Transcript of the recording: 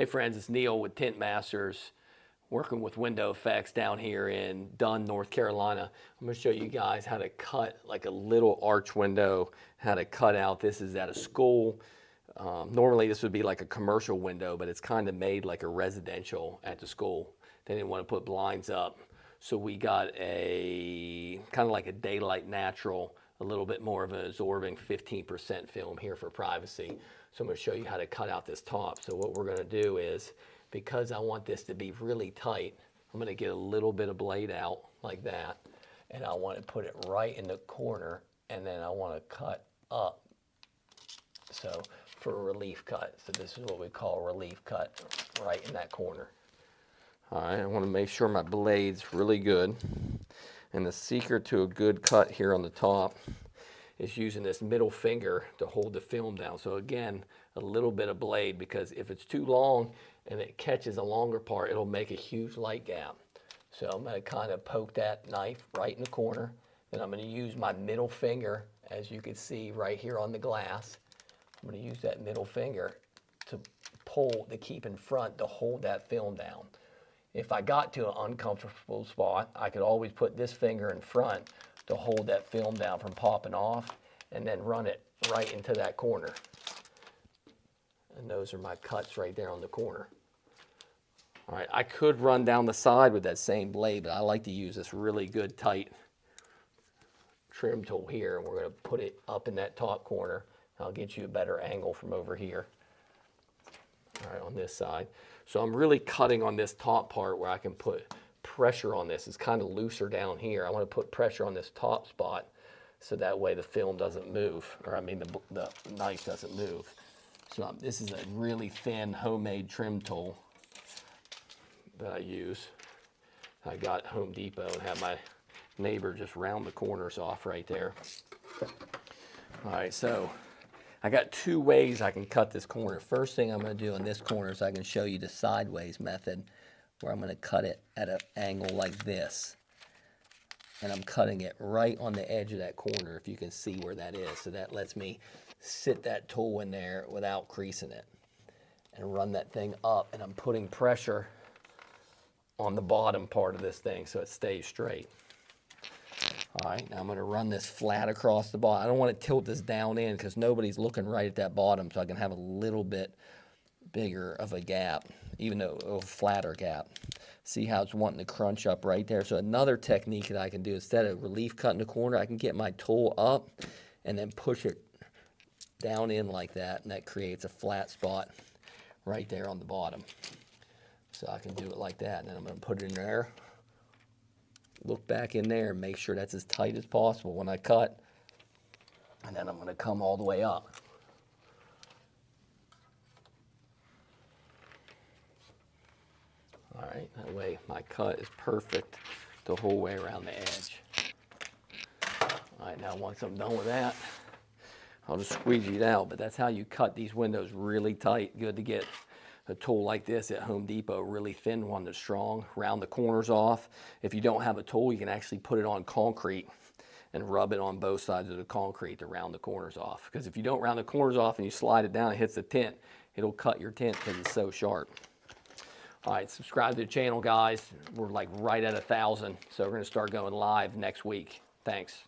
friends, it's Neil with Tint Masters, working with WindowEffects down here in Dunn, North Carolina. I'm going to show you guys how to cut like a little arch window, how to cut out. This is at a school. Normally this would be like a commercial window, but it's kind of made like a residential at the school. They didn't want to put blinds up. So we got a kind of like a daylight natural, a little bit more of an absorbing 15% film here for privacy. So I'm going to show you how to cut out this top. So what we're going to do is, because I want this to be really tight, I'm going to get a little bit of blade out like that, and I want to put it right in the corner, and then I want to cut up. So for a relief cut. So this is what we call a relief cut, right in that corner. All right, I want to make sure my blade's really good. And the secret to a good cut here on the top is using this middle finger to hold the film down. So again, a little bit of blade, because if it's too long and it catches a longer part, it'll make a huge light gap. So I'm going to kind of poke that knife right in the corner. Then I'm going to use my middle finger, as you can see right here on the glass. I'm going to use that middle finger to pull, to keep in front, to hold that film down. If I got to an uncomfortable spot, I could always put this finger in front to hold that film down from popping off, and then run it right into that corner. And those are my cuts right there on the corner. All right, I could run down the side with that same blade, but I like to use this really good tight trim tool here, and we're going to put it up in that top corner. I'll get you a better angle from over here. All right, on this side. So I'm really cutting on this top part where I can put pressure on this. It's kind of looser down here. I want to put pressure on this top spot so that way the film doesn't move, or I mean the knife doesn't move. So this is a really thin homemade trim tool that I use. I got at Home Depot and had my neighbor just round the corners off right there. All right, so I got two ways I can cut this corner. First thing I'm going to do on this corner is I can show you the sideways method, where I'm going to cut it at an angle like this. And I'm cutting it right on the edge of that corner, if you can see where that is. So that lets me sit that tool in there without creasing it. And run that thing up, and I'm putting pressure on the bottom part of this thing so it stays straight. All right, now I'm going to run this flat across the bottom. I don't want to tilt this down in because nobody's looking right at that bottom, so I can have a little bit bigger of a gap, even though a flatter gap. See how it's wanting to crunch up right there? So another technique that I can do, instead of relief cutting the corner, I can get my tool up and then push it down in like that, and that creates a flat spot right there on the bottom. So I can do it like that, and then I'm going to put it in there. Look back in there and make sure that's as tight as possible when I cut. And then I'm going to come all the way up. All right, that way my cut is perfect the whole way around the edge. All right, now once I'm done with that, I'll just squeegee it out, but that's how you cut these windows really tight. Good to get a tool like this at Home Depot, really thin one that's strong, round the corners off. If you don't have a tool, you can actually put it on concrete and rub it on both sides of the concrete to round the corners off. Because if you don't round the corners off and you slide it down, it hits the tint, it'll cut your tint because it's so sharp. All right, subscribe to the channel, guys. We're like right at 1,000, so we're going to start going live next week. Thanks.